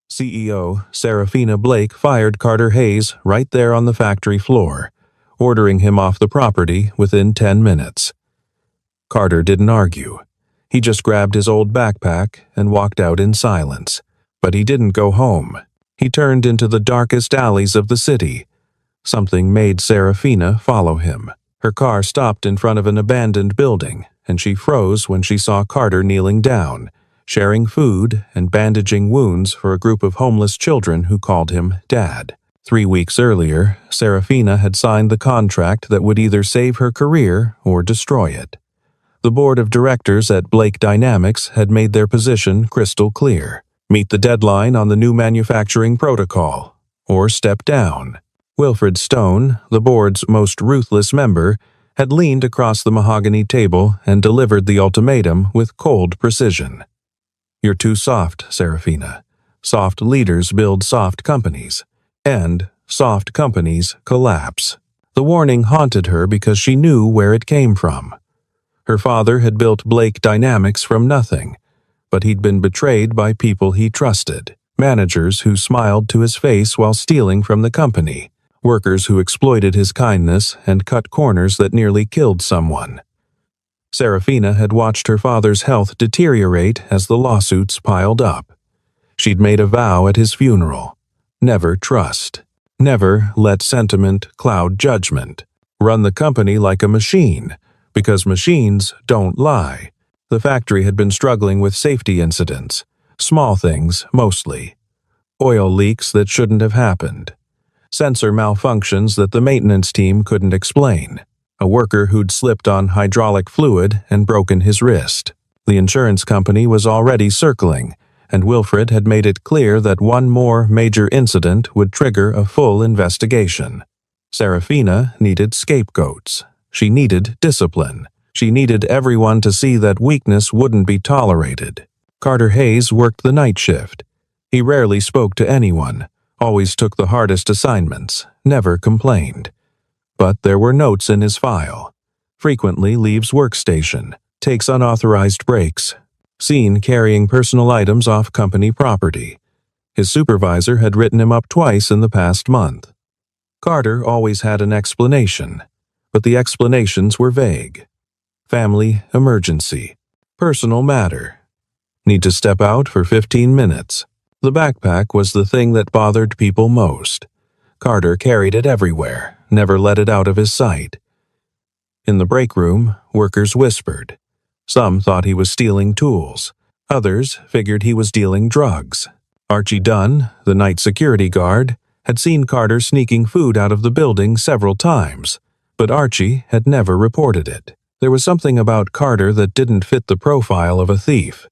CEO Serafina Blake fired Carter Hayes right there on the factory floor, ordering him off the property within 10 minutes. Carter didn't argue. He just grabbed his old backpack and walked out in silence. But he didn't go home. He turned into the darkest alleys of the city. Something made Serafina follow him. Her car stopped in front of an abandoned building, and she froze when she saw Carter kneeling down, sharing food and bandaging wounds for a group of homeless children who called him Dad. 3 weeks earlier, Serafina had signed the contract that would either save her career or destroy it. The board of directors at Blake Dynamics had made their position crystal clear. Meet the deadline on the new manufacturing protocol, or step down. Wilfred Stone, the board's most ruthless member, had leaned across the mahogany table and delivered the ultimatum with cold precision. You're too soft, Serafina. Soft leaders build soft companies, and soft companies collapse. The warning haunted her because she knew where it came from. Her father had built Blake Dynamics from nothing, but he'd been betrayed by people he trusted, managers who smiled to his face while stealing from the company, workers who exploited his kindness and cut corners that nearly killed someone. Serafina had watched her father's health deteriorate as the lawsuits piled up. She'd made a vow at his funeral. Never trust. Never let sentiment cloud judgment. Run the company like a machine, because machines don't lie. The factory had been struggling with safety incidents. Small things, mostly. Oil leaks that shouldn't have happened. Sensor malfunctions that the maintenance team couldn't explain. A worker who'd slipped on hydraulic fluid and broken his wrist. The insurance company was already circling, and Wilfred had made it clear that one more major incident would trigger a full investigation. Serafina needed scapegoats. She needed discipline. She needed everyone to see that weakness wouldn't be tolerated. Carter Hayes worked the night shift. He rarely spoke to anyone, always took the hardest assignments, never complained. But there were notes in his file. Frequently leaves workstation, takes unauthorized breaks, seen carrying personal items off company property. His supervisor had written him up twice in the past month. Carter always had an explanation, but the explanations were vague. Family emergency. Personal matter. Need to step out for 15 minutes. The backpack was the thing that bothered people most. Carter carried it everywhere, never let it out of his sight. In the break room, workers whispered. Some thought he was stealing tools. Others figured he was dealing drugs. Archie Dunn, the night security guard, had seen Carter sneaking food out of the building several times, but Archie had never reported it. There was something about Carter that didn't fit the profile of a thief.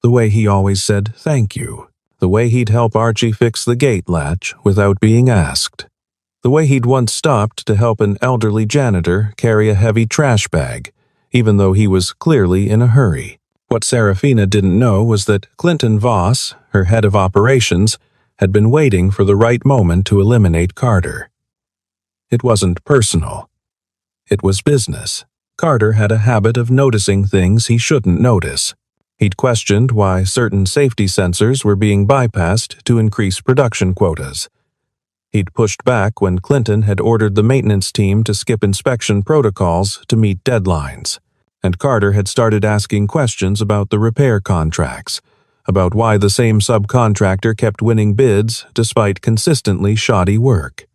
The way he always said thank you. The way he'd help Archie fix the gate latch without being asked. The way he'd once stopped to help an elderly janitor carry a heavy trash bag, even though he was clearly in a hurry. What Serafina didn't know was that Clinton Voss, her head of operations, had been waiting for the right moment to eliminate Carter. It wasn't personal. It was business. Carter had a habit of noticing things he shouldn't notice. He'd questioned why certain safety sensors were being bypassed to increase production quotas. He'd pushed back when Clinton had ordered the maintenance team to skip inspection protocols to meet deadlines. And Carter had started asking questions about the repair contracts, about why the same subcontractor kept winning bids despite consistently shoddy work.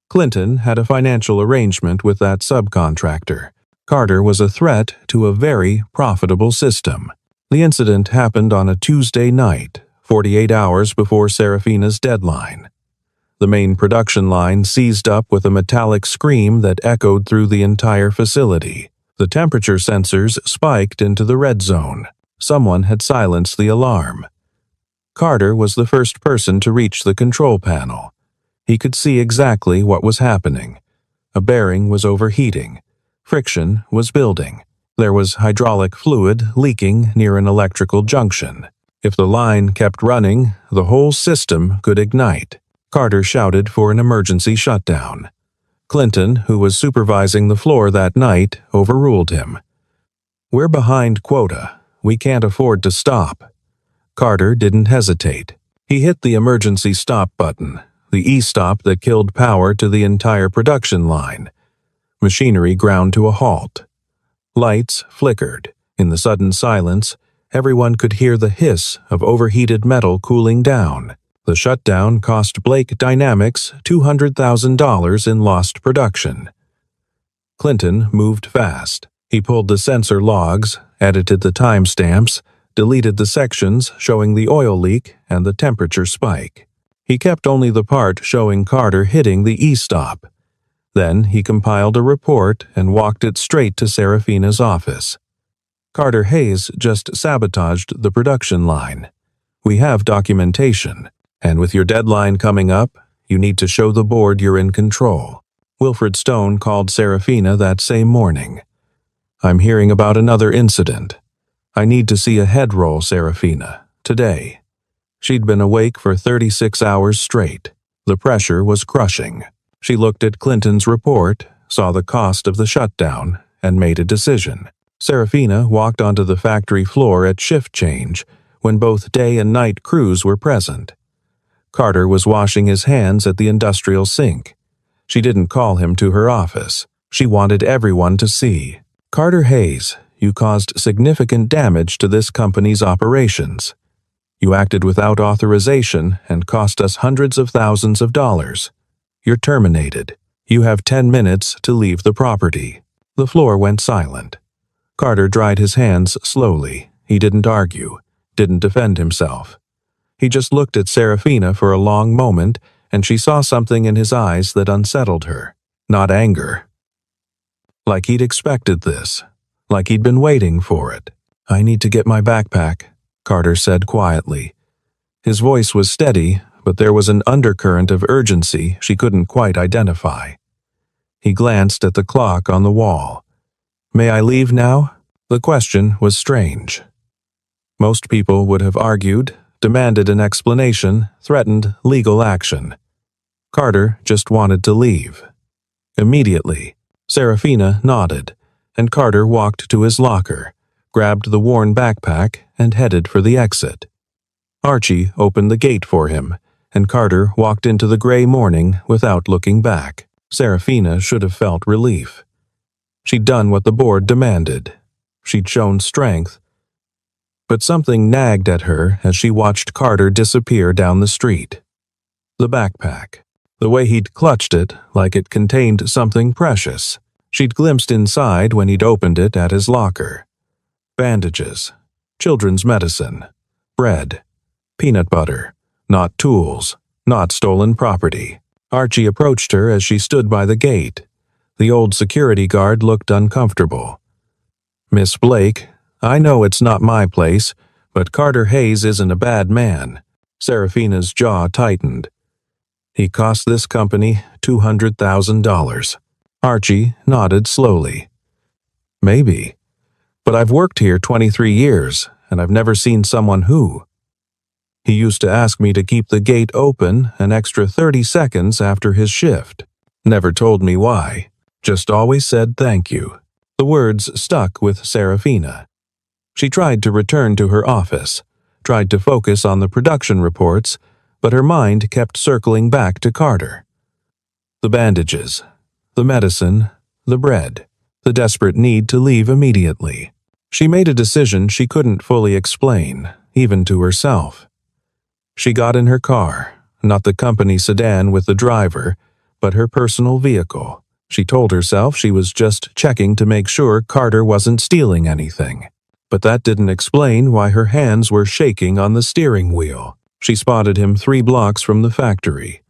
Clinton had a financial arrangement with that subcontractor. Carter was a threat to a very profitable system. The incident happened on a Tuesday night, 48 hours before Serafina's deadline. The main production line seized up with a metallic scream that echoed through the entire facility. The temperature sensors spiked into the red zone. Someone had silenced the alarm. Carter was the first person to reach the control panel. He could see exactly what was happening. A bearing was overheating. Friction was building. There was hydraulic fluid leaking near an electrical junction. If the line kept running, the whole system could ignite. Carter shouted for an emergency shutdown. Clinton, who was supervising the floor that night, overruled him. "We're behind quota. We can't afford to stop." Carter didn't hesitate. He hit the emergency stop button, the e-stop that killed power to the entire production line. Machinery ground to a halt. Lights flickered. In the sudden silence, everyone could hear the hiss of overheated metal cooling down. The shutdown cost Blake Dynamics $200,000 in lost production. Clinton moved fast. He pulled the sensor logs, edited the timestamps, deleted the sections showing the oil leak and the temperature spike. He kept only the part showing Carter hitting the e-stop. Then he compiled a report and walked it straight to Serafina's office. Carter Hayes just sabotaged the production line. We have documentation, and with your deadline coming up, you need to show the board you're in control. Wilfred Stone called Serafina that same morning. I'm hearing about another incident. I need to see a head roll, Serafina, today. She'd been awake for 36 hours straight. The pressure was crushing. She looked at Clinton's report, saw the cost of the shutdown, and made a decision. Serafina walked onto the factory floor at shift change, when both day and night crews were present. Carter was washing his hands at the industrial sink. She didn't call him to her office. She wanted everyone to see. Carter Hayes, you caused significant damage to this company's operations. You acted without authorization and cost us hundreds of thousands of dollars. You're terminated. You have 10 minutes to leave the property. The floor went silent. Carter dried his hands slowly. He didn't argue, didn't defend himself. He just looked at Serafina for a long moment, and she saw something in his eyes that unsettled her. Not anger. Like he'd expected this. Like he'd been waiting for it. I need to get my backpack, Carter said quietly. His voice was steady, but there was an undercurrent of urgency she couldn't quite identify. He glanced at the clock on the wall. May I leave now? The question was strange. Most people would have argued, demanded an explanation, threatened legal action. Carter just wanted to leave. Immediately, Serafina nodded, and Carter walked to his locker, grabbed the worn backpack, and headed for the exit. Archie opened the gate for him, and Carter walked into the gray morning without looking back. Serafina should have felt relief. She'd done what the board demanded. She'd shown strength. But something nagged at her as she watched Carter disappear down the street. The backpack. The way he'd clutched it like it contained something precious. She'd glimpsed inside when he'd opened it at his locker. Bandages, children's medicine, bread, peanut butter, not tools, not stolen property. Archie approached her as she stood by the gate. The old security guard looked uncomfortable. Miss Blake, I know it's not my place, but Carter Hayes isn't a bad man. Serafina's jaw tightened. He cost this company $200,000. Archie nodded slowly. Maybe. But I've worked here 23 years, and I've never seen someone who. He used to ask me to keep the gate open an extra 30 seconds after his shift. Never told me why. Just always said thank you. The words stuck with Serafina. She tried to return to her office, tried to focus on the production reports, but her mind kept circling back to Carter. The bandages, the medicine, the bread, the desperate need to leave immediately. She made a decision she couldn't fully explain, even to herself. She got in her car, not the company sedan with the driver, but her personal vehicle. She told herself she was just checking to make sure Carter wasn't stealing anything. But that didn't explain why her hands were shaking on the steering wheel. She spotted him 3 blocks from the factory.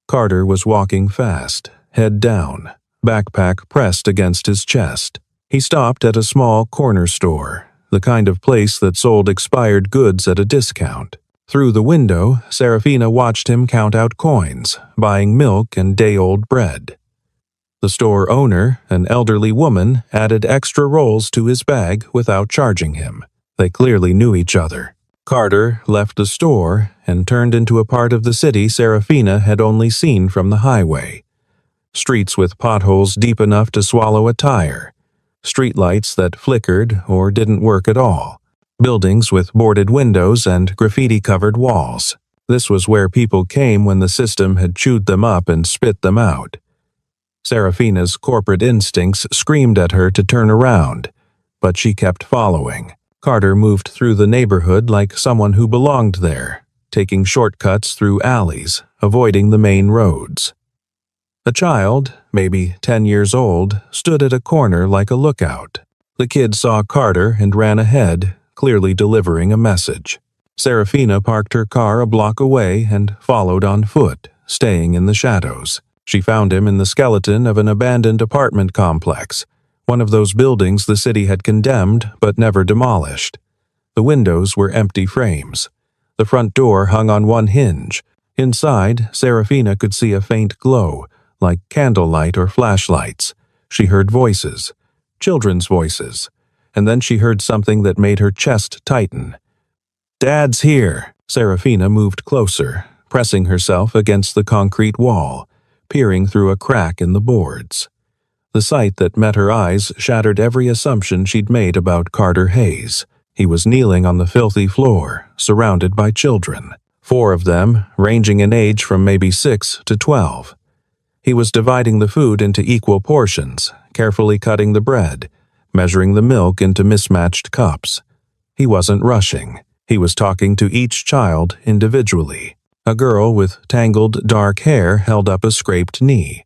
Carter was walking fast, head down, backpack pressed against his chest. He stopped at a small corner store, the kind of place that sold expired goods at a discount. Through the window, Serafina watched him count out coins, buying milk and day-old bread. The store owner, an elderly woman, added extra rolls to his bag without charging him. They clearly knew each other. Carter left the store and turned into a part of the city Serafina had only seen from the highway. Streets with potholes deep enough to swallow a tire. Streetlights that flickered or didn't work at all. Buildings with boarded windows and graffiti-covered walls. This was where people came when the system had chewed them up and spit them out. Serafina's corporate instincts screamed at her to turn around, but she kept following. Carter moved through the neighborhood like someone who belonged there, taking shortcuts through alleys, avoiding the main roads. A child, maybe 10 years old, stood at a corner like a lookout. The kid saw Carter and ran ahead, clearly delivering a message. Serafina parked her car a block away and followed on foot, staying in the shadows. She found him in the skeleton of an abandoned apartment complex, one of those buildings the city had condemned but never demolished. The windows were empty frames. The front door hung on one hinge. Inside, Serafina could see a faint glow, like candlelight or flashlights. She heard voices, children's voices, and then she heard something that made her chest tighten. "Dad's here!" Serafina moved closer, pressing herself against the concrete wall, peering through a crack in the boards. The sight that met her eyes shattered every assumption she'd made about Carter Hayes. He was kneeling on the filthy floor, surrounded by children, 4 of them ranging in age from maybe 6 to 12. He was dividing the food into equal portions, carefully cutting the bread, measuring the milk into mismatched cups. He wasn't rushing. He was talking to each child individually. A girl with tangled dark hair held up a scraped knee.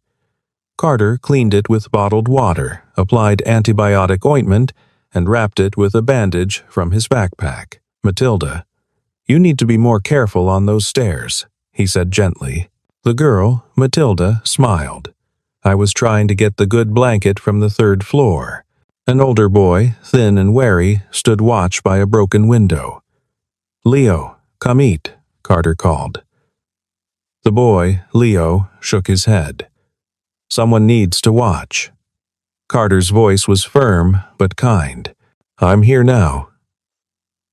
Carter cleaned it with bottled water, applied antibiotic ointment, and wrapped it with a bandage from his backpack. "Matilda, you need to be more careful on those stairs," he said gently. The girl, Matilda, smiled. "I was trying to get the good blanket from the 3rd floor." An older boy, thin and wary, stood watch by a broken window. "Leo, come eat," Carter called. The boy, Leo, shook his head. "Someone needs to watch." Carter's voice was firm but kind. "I'm here now.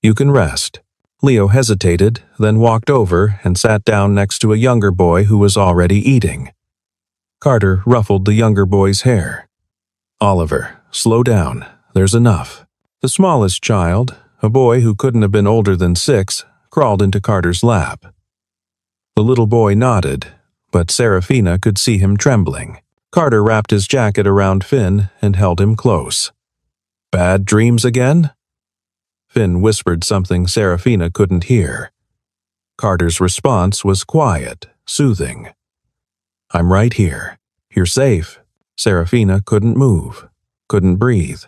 You can rest." Leo hesitated, then walked over and sat down next to a younger boy who was already eating. Carter ruffled the younger boy's hair. "Oliver, slow down. There's enough." The smallest child, a boy who couldn't have been older than 6, crawled into Carter's lap. The little boy nodded, but Serafina could see him trembling. Carter wrapped his jacket around Finn and held him close. "Bad dreams again?" Finn whispered something Serafina couldn't hear. Carter's response was quiet, soothing. "I'm right here. You're safe." Serafina couldn't move, couldn't breathe.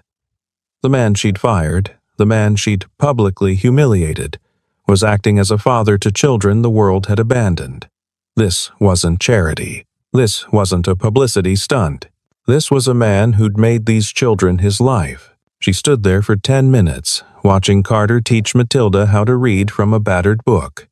The man she'd fired, the man she'd publicly humiliated, was acting as a father to children the world had abandoned. This wasn't charity. This wasn't a publicity stunt. This was a man who'd made these children his life. She stood there for 10 minutes, watching Carter teach Matilda how to read from a battered book.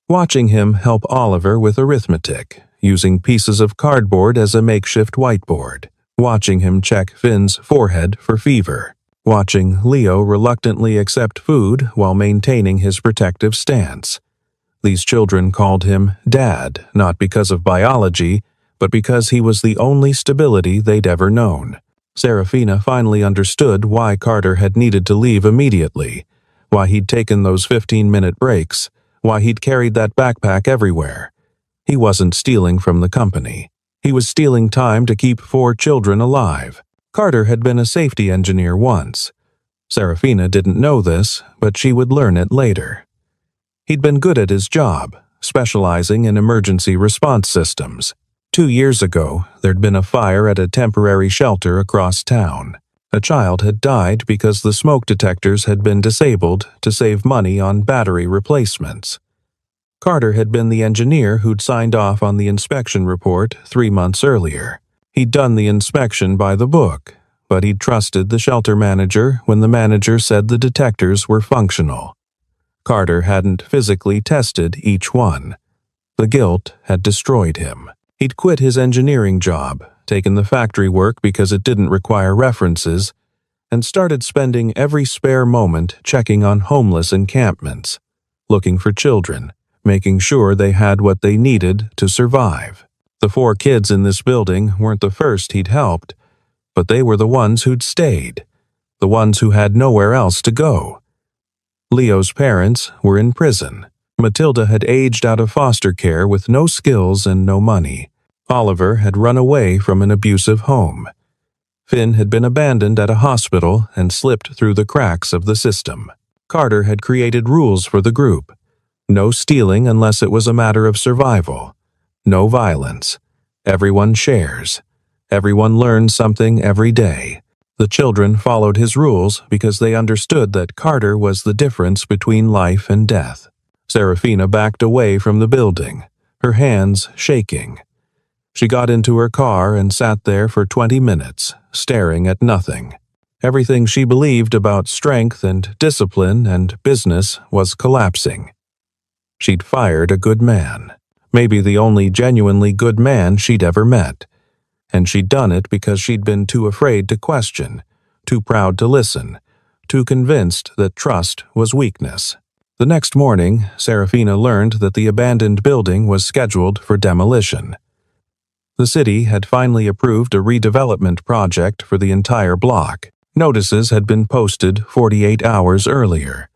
Watching him help Oliver with arithmetic, using pieces of cardboard as a makeshift whiteboard. Watching him check Finn's forehead for fever. Watching Leo reluctantly accept food while maintaining his protective stance. These children called him Dad, not because of biology, but because he was the only stability they'd ever known. Serafina finally understood why Carter had needed to leave immediately, why he'd taken those 15-minute breaks, why he'd carried that backpack everywhere. He wasn't stealing from the company. He was stealing time to keep 4 children alive. Carter had been a safety engineer once. Serafina didn't know this, but she would learn it later. He'd been good at his job, specializing in emergency response systems. 2 years ago, there'd been a fire at a temporary shelter across town. A child had died because the smoke detectors had been disabled to save money on battery replacements. Carter had been the engineer who'd signed off on the inspection report 3 months earlier. He'd done the inspection by the book, but he'd trusted the shelter manager when the manager said the detectors were functional. Carter hadn't physically tested each one. The guilt had destroyed him. He'd quit his engineering job, taken the factory work because it didn't require references, and started spending every spare moment checking on homeless encampments, looking for children, making sure they had what they needed to survive. The 4 kids in this building weren't the first he'd helped, but they were the ones who'd stayed, the ones who had nowhere else to go. Leo's parents were in prison. Matilda had aged out of foster care with no skills and no money. Oliver had run away from an abusive home. Finn had been abandoned at a hospital and slipped through the cracks of the system. Carter had created rules for the group. No stealing unless it was a matter of survival. No violence. Everyone shares. Everyone learns something every day. The children followed his rules because they understood that Carter was the difference between life and death. Serafina backed away from the building, her hands shaking. She got into her car and sat there for 20 minutes, staring at nothing. Everything she believed about strength and discipline and business was collapsing. She'd fired a good man, maybe the only genuinely good man she'd ever met. And she'd done it because she'd been too afraid to question, too proud to listen, too convinced that trust was weakness. The next morning, Serafina learned that the abandoned building was scheduled for demolition. The city had finally approved a redevelopment project for the entire block. Notices had been posted 48 hours earlier.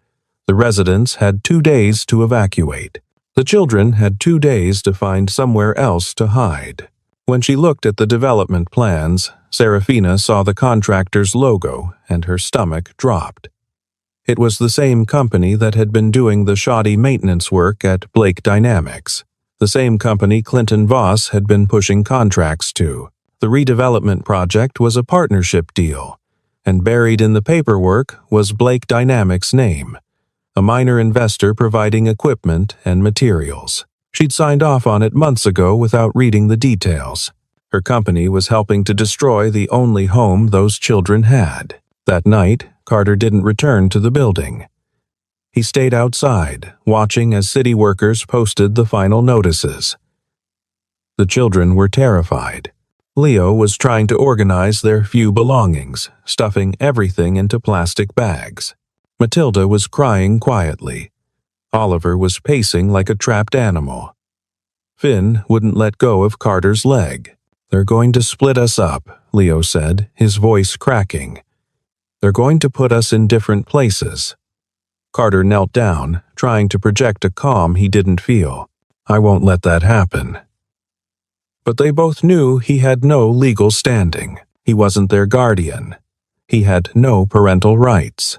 The residents had 2 days to evacuate. The children had 2 days to find somewhere else to hide. When she looked at the development plans, Serafina saw the contractor's logo and her stomach dropped. It was the same company that had been doing the shoddy maintenance work at Blake Dynamics. The same company Clinton Voss had been pushing contracts to. The redevelopment project was a partnership deal, and buried in the paperwork was Blake Dynamics' name, a minor investor providing equipment and materials. She'd signed off on it months ago without reading the details. Her company was helping to destroy the only home those children had. That night, Carter didn't return to the building. He stayed outside, watching as city workers posted the final notices. The children were terrified. Leo was trying to organize their few belongings, stuffing everything into plastic bags. Matilda was crying quietly. Oliver was pacing like a trapped animal. Finn wouldn't let go of Carter's leg. "They're going to split us up," Leo said, his voice cracking. "They're going to put us in different places." Carter knelt down, trying to project a calm he didn't feel. "I won't let that happen." But they both knew he had no legal standing. He wasn't their guardian. He had no parental rights.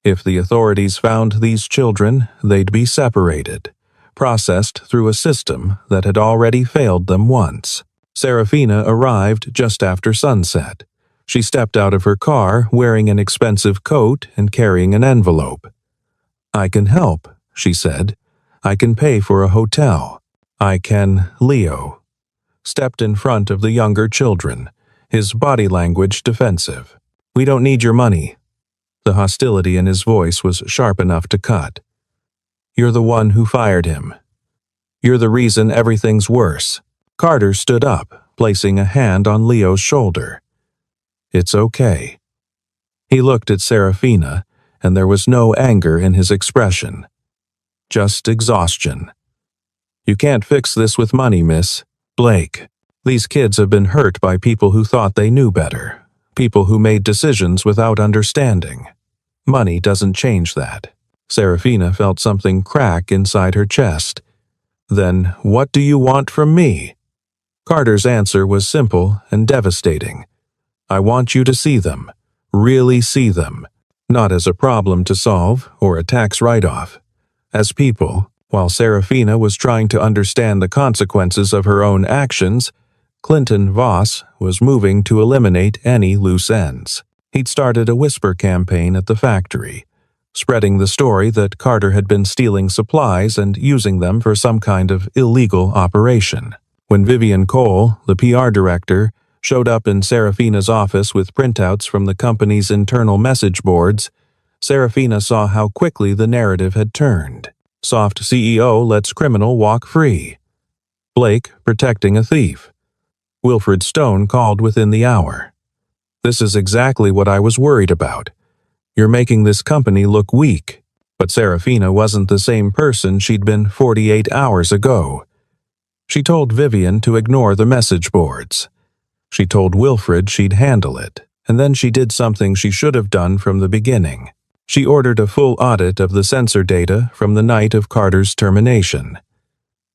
If the authorities found these children, they'd be separated, processed through a system that had already failed them once. Serafina arrived just after sunset. She stepped out of her car wearing an expensive coat and carrying an envelope. "I can help," she said. "I can pay for a hotel. I can—" Leo stepped in front of the younger children, his body language defensive. "We don't need your money." The hostility in his voice was sharp enough to cut. "You're the one who fired him. You're the reason everything's worse." Carter stood up, placing a hand on Leo's shoulder. "It's okay." He looked at Serafina, and there was no anger in his expression. Just exhaustion. "You can't fix this with money, miss. Blake. These kids have been hurt by people who thought they knew better. People who made decisions without understanding. Money doesn't change that." Serafina felt something crack inside her chest. "Then what do you want from me?" Carter's answer was simple and devastating. "I want you to see them. Really see them. Not as a problem to solve or a tax write-off. As people." While Serafina was trying to understand the consequences of her own actions, Clinton Voss was moving to eliminate any loose ends. He'd started a whisper campaign at the factory, spreading the story that Carter had been stealing supplies and using them for some kind of illegal operation. When Vivian Cole, the PR director, showed up in Serafina's office with printouts from the company's internal message boards, Serafina saw how quickly the narrative had turned. Soft CEO lets criminal walk free. Blake protecting a thief. Wilfred Stone called within the hour. "This is exactly what I was worried about. You're making this company look weak." But Serafina wasn't the same person she'd been 48 hours ago. She told Vivian to ignore the message boards. She told Wilfred she'd handle it, and then she did something she should have done from the beginning. She ordered a full audit of the sensor data from the night of Carter's termination.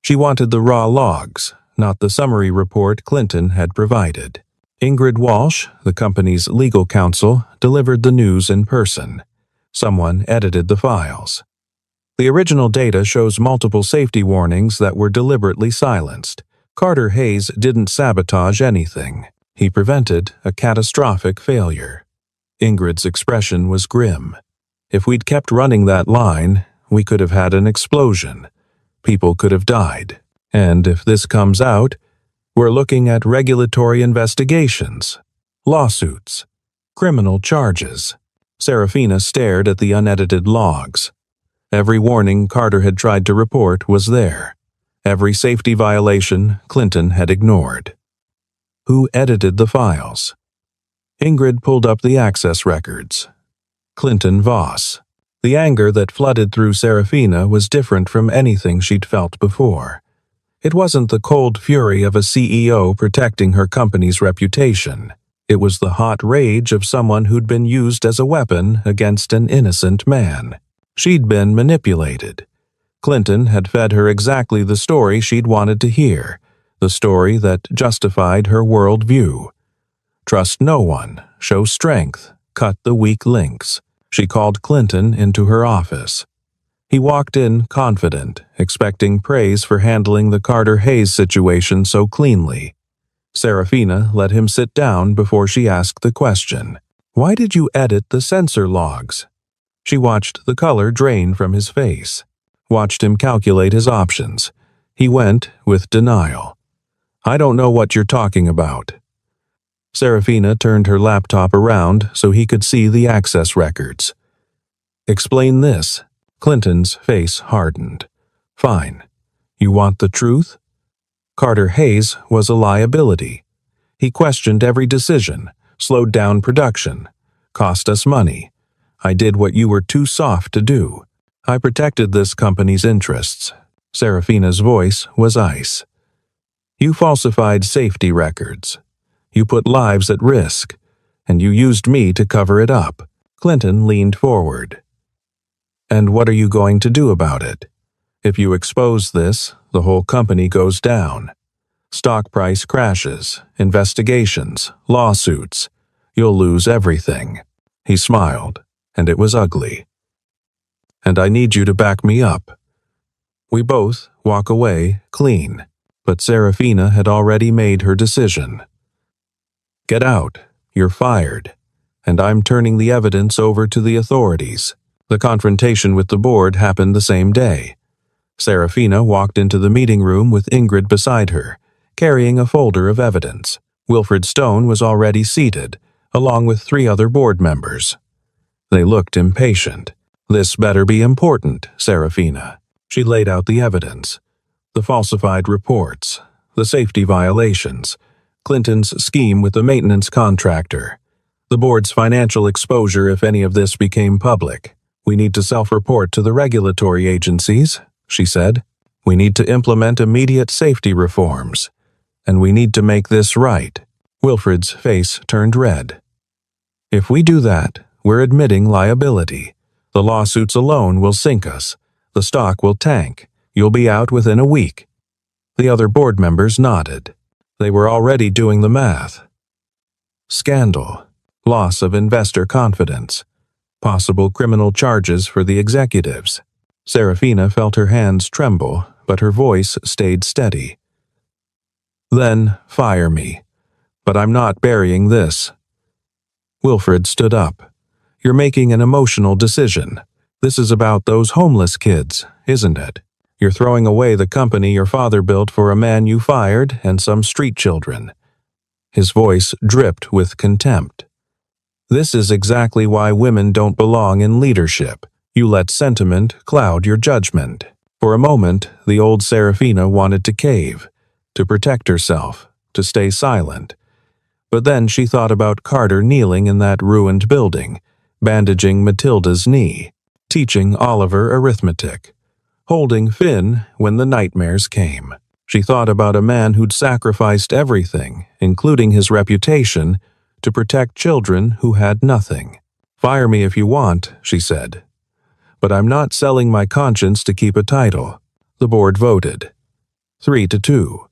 She wanted the raw logs, not the summary report Clinton had provided. Ingrid Walsh, the company's legal counsel, delivered the news in person. Someone edited the files. The original data shows multiple safety warnings that were deliberately silenced. Carter Hayes didn't sabotage anything. He prevented a catastrophic failure. Ingrid's expression was grim. If we'd kept running that line, we could have had an explosion. People could have died. And if this comes out, we're looking at regulatory investigations, lawsuits, criminal charges. Serafina stared at the unedited logs. Every warning Carter had tried to report was there. Every safety violation Clinton had ignored. Who edited the files? Ingrid pulled up the access records. Clinton Voss. The anger that flooded through Serafina was different from anything she'd felt before. It wasn't the cold fury of a CEO protecting her company's reputation. It was the hot rage of someone who'd been used as a weapon against an innocent man. She'd been manipulated. Clinton had fed her exactly the story she'd wanted to hear, the story that justified her worldview. Trust no one, show strength, cut the weak links. She called Clinton into her office. He walked in confident, expecting praise for handling the Carter Hayes situation so cleanly. Serafina let him sit down before she asked the question. Why did you edit the sensor logs? She watched the color drain from his face, watched him calculate his options. He went with denial. I don't know what you're talking about. Serafina turned her laptop around so he could see the access records. Explain this. Clinton's face hardened. Fine. You want the truth? Carter Hayes was a liability. He questioned every decision, slowed down production, cost us money. I did what you were too soft to do. I protected this company's interests. Serafina's voice was ice. You falsified safety records. You put lives at risk, and you used me to cover it up. Clinton leaned forward. And what are you going to do about it? If you expose this, the whole company goes down. Stock price crashes, investigations, lawsuits. You'll lose everything. He smiled, and it was ugly. And I need you to back me up. We both walk away clean, but Serafina had already made her decision. Get out. You're fired. And I'm turning the evidence over to the authorities. The confrontation with the board happened the same day. Serafina walked into the meeting room with Ingrid beside her, carrying a folder of evidence. Wilfred Stone was already seated, along with 3 other board members. They looked impatient. This better be important, Serafina. She laid out the evidence. The falsified reports, the safety violations, Clinton's scheme with the maintenance contractor, the board's financial exposure if any of this became public. We need to self-report to the regulatory agencies, she said. We need to implement immediate safety reforms. And we need to make this right. Wilfred's face turned red. If we do that, we're admitting liability. The lawsuits alone will sink us. The stock will tank. You'll be out within a week. The other board members nodded. They were already doing the math. Scandal. Loss of investor confidence. Possible criminal charges for the executives. Serafina felt her hands tremble, but her voice stayed steady. Then fire me. But I'm not burying this. Wilfred stood up. You're making an emotional decision. This is about those homeless kids, isn't it? You're throwing away the company your father built for a man you fired and some street children. His voice dripped with contempt. This is exactly why women don't belong in leadership. You let sentiment cloud your judgment. For a moment, the old Serafina wanted to cave, to protect herself, to stay silent. But then she thought about Carter kneeling in that ruined building, bandaging Matilda's knee, teaching Oliver arithmetic, holding Finn when the nightmares came. She thought about a man who'd sacrificed everything, including his reputation, to protect children who had nothing. "Fire me if you want," she said. "But I'm not selling my conscience to keep a title." The board voted. 3-2.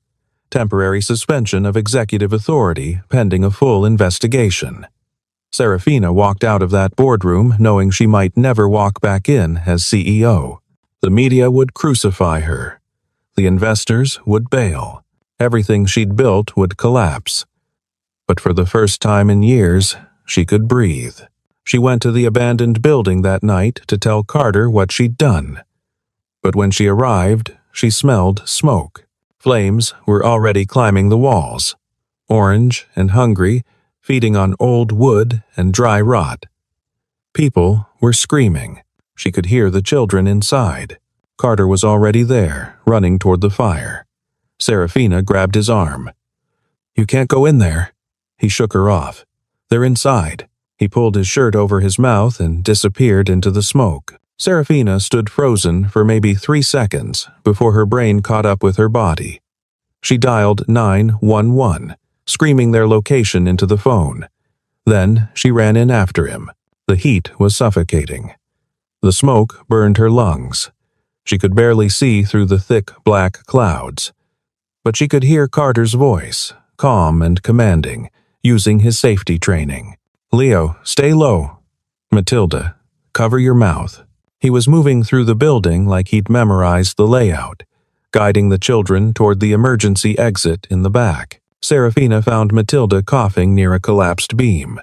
Temporary suspension of executive authority pending a full investigation. Serafina walked out of that boardroom knowing she might never walk back in as CEO. The media would crucify her. The investors would bail. Everything she'd built would collapse. But for the first time in years, she could breathe. She went to the abandoned building that night to tell Carter what she'd done. But when she arrived, she smelled smoke. Flames were already climbing the walls. Orange and hungry, feeding on old wood and dry rot. People were screaming. She could hear the children inside. Carter was already there, running toward the fire. Serafina grabbed his arm. "You can't go in there." He shook her off. "They're inside." He pulled his shirt over his mouth and disappeared into the smoke. Serafina stood frozen for maybe 3 seconds before her brain caught up with her body. She dialed 911, screaming their location into the phone. Then she ran in after him. The heat was suffocating. The smoke burned her lungs. She could barely see through the thick black clouds. But she could hear Carter's voice, calm and commanding, using his safety training. "Leo, stay low." "Matilda, cover your mouth." He was moving through the building like he'd memorized the layout, guiding the children toward the emergency exit in the back. Serafina found Matilda coughing near a collapsed beam.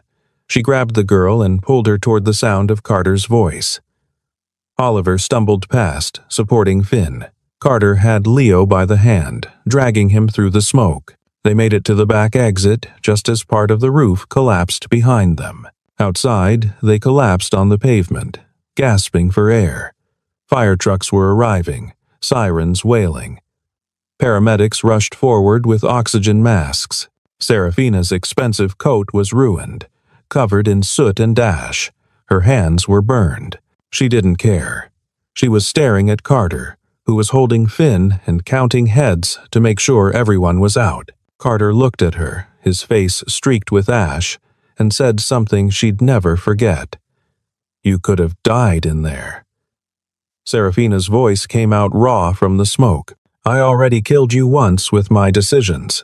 She grabbed the girl and pulled her toward the sound of Carter's voice. Oliver stumbled past, supporting Finn. Carter had Leo by the hand, dragging him through the smoke. They made it to the back exit just as part of the roof collapsed behind them. Outside, they collapsed on the pavement, gasping for air. Fire trucks were arriving, sirens wailing. Paramedics rushed forward with oxygen masks. Serafina's expensive coat was ruined, covered in soot and ash. Her hands were burned. She didn't care. She was staring at Carter, who was holding Finn and counting heads to make sure everyone was out. Carter looked at her, his face streaked with ash, and said something she'd never forget. "You could have died in there." Serafina's voice came out raw from the smoke. "I already killed you once with my decisions.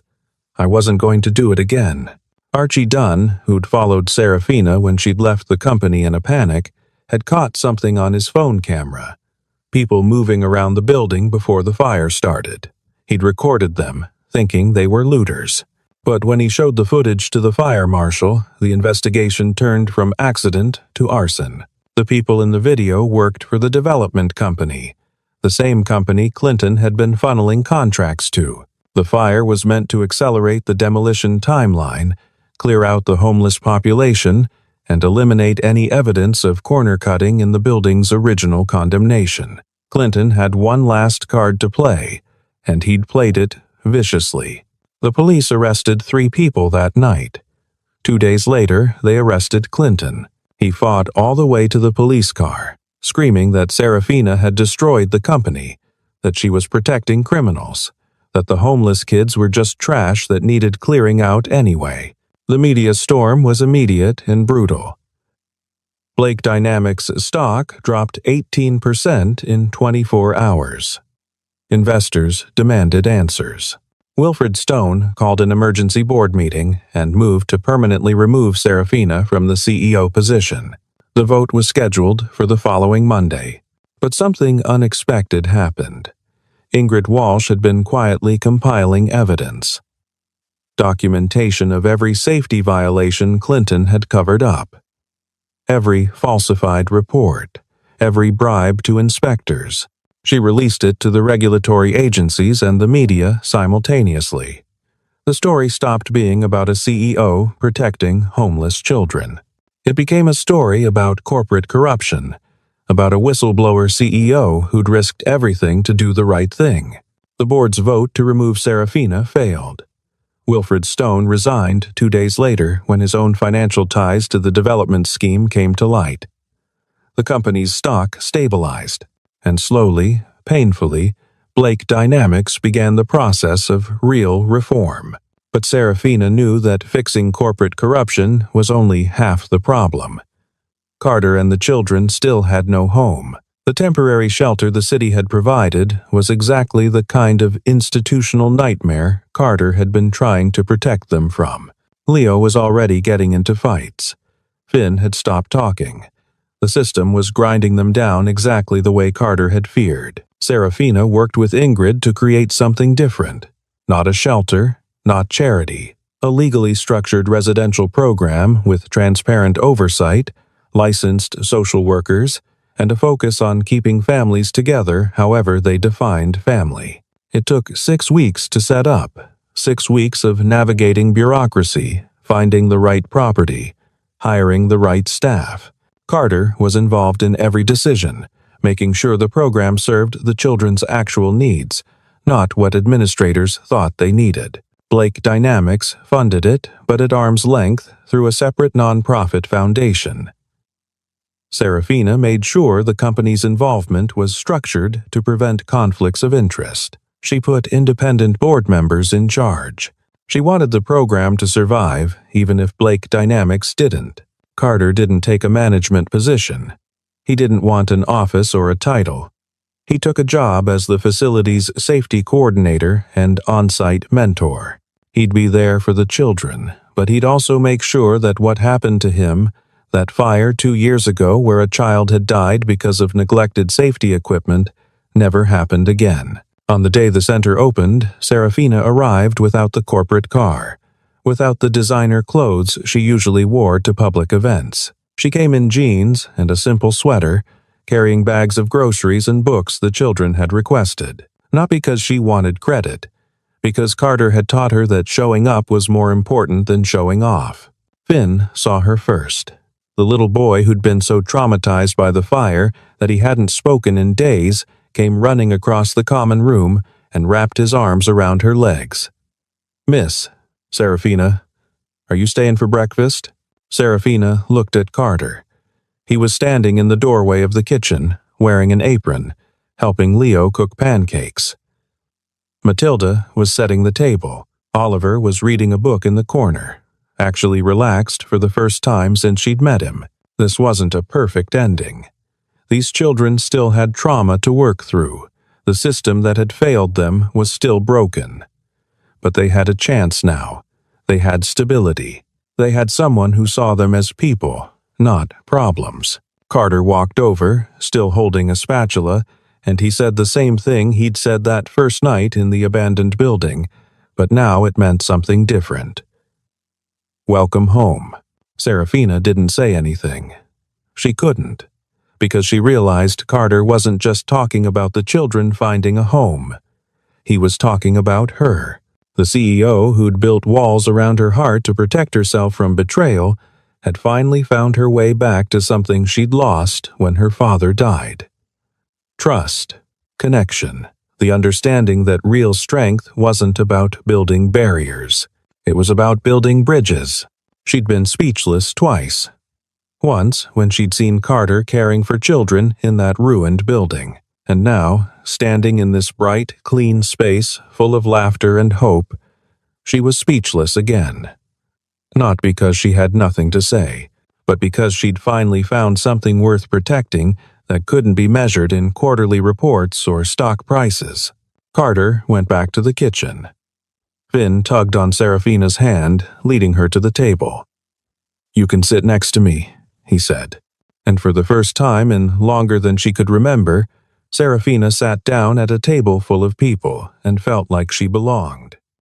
I wasn't going to do it again." Archie Dunn, who'd followed Serafina when she'd left the company in a panic, had caught something on his phone camera. People moving around the building before the fire started. He'd recorded them, thinking they were looters. But when he showed the footage to the fire marshal, the investigation turned from accident to arson. The people in the video worked for the development company, the same company Clinton had been funneling contracts to. The fire was meant to accelerate the demolition timeline, clear out the homeless population, and eliminate any evidence of corner cutting in the building's original condemnation. Clinton had one last card to play, and he'd played it viciously. The police arrested 3 people that night. 2 days later, they arrested Clinton. He fought all the way to the police car, screaming that Serafina had destroyed the company, that she was protecting criminals, that the homeless kids were just trash that needed clearing out anyway. The media storm was immediate and brutal. Blake Dynamics' stock dropped 18% in 24 hours. Investors demanded answers. Wilfred Stone called an emergency board meeting and moved to permanently remove Serafina from the CEO position. The vote was scheduled for the following Monday. But something unexpected happened. Ingrid Walsh had been quietly compiling evidence. Documentation of every safety violation Clinton had covered up. Every falsified report. Every bribe to inspectors. She released it to the regulatory agencies and the media simultaneously. The story stopped being about a CEO protecting homeless children. It became a story about corporate corruption, about a whistleblower CEO who'd risked everything to do the right thing. The board's vote to remove Serafina failed. Wilfred Stone resigned 2 days later when his own financial ties to the development scheme came to light. The company's stock stabilized, and slowly, painfully, Blake Dynamics began the process of real reform. But Serafina knew that fixing corporate corruption was only half the problem. Carter and the children still had no home. The temporary shelter the city had provided was exactly the kind of institutional nightmare Carter had been trying to protect them from. Leo was already getting into fights. Finn had stopped talking. The system was grinding them down exactly the way Carter had feared. Serafina worked with Ingrid to create something different. Not a shelter, not charity. A legally structured residential program with transparent oversight, licensed social workers, and a focus on keeping families together however they defined family. It took 6 weeks to set up, 6 weeks of navigating bureaucracy, finding the right property, hiring the right staff. Carter was involved in every decision, making sure the program served the children's actual needs, not what administrators thought they needed. Blake Dynamics funded it, but at arm's length through a separate nonprofit foundation. Serafina made sure the company's involvement was structured to prevent conflicts of interest. She put independent board members in charge. She wanted the program to survive, even if Blake Dynamics didn't. Carter didn't take a management position. He didn't want an office or a title. He took a job as the facility's safety coordinator and on-site mentor. He'd be there for the children, but he'd also make sure that what happened to him, that fire 2 years ago where a child had died because of neglected safety equipment, never happened again. On the day the center opened, Serafina arrived without the corporate car, without the designer clothes she usually wore to public events. She came in jeans and a simple sweater, carrying bags of groceries and books the children had requested. Not because she wanted credit, because Carter had taught her that showing up was more important than showing off. Finn saw her first. The little boy who'd been so traumatized by the fire that he hadn't spoken in days came running across the common room and wrapped his arms around her legs. "Miss, Serafina, are you staying for breakfast?" Serafina looked at Carter. He was standing in the doorway of the kitchen, wearing an apron, helping Leo cook pancakes. Matilda was setting the table. Oliver was reading a book in the corner, actually relaxed for the first time since she'd met him. This wasn't a perfect ending. These children still had trauma to work through. The system that had failed them was still broken. But they had a chance now. They had stability. They had someone who saw them as people, not problems. Carter walked over, still holding a spatula, and he said the same thing he'd said that first night in the abandoned building, but now it meant something different. "Welcome home." Serafina didn't say anything. She couldn't, because she realized Carter wasn't just talking about the children finding a home. He was talking about her. The CEO who'd built walls around her heart to protect herself from betrayal had finally found her way back to something she'd lost when her father died. Trust, connection, the understanding that real strength wasn't about building barriers. It was about building bridges. She'd been speechless twice. Once, when she'd seen Carter caring for children in that ruined building. And now, standing in this bright, clean space full of laughter and hope, she was speechless again. Not because she had nothing to say, but because she'd finally found something worth protecting that couldn't be measured in quarterly reports or stock prices. Carter went back to the kitchen. Finn tugged on Serafina's hand, leading her to the table. "You can sit next to me," he said. And for the first time in longer than she could remember, Serafina sat down at a table full of people and felt like she belonged.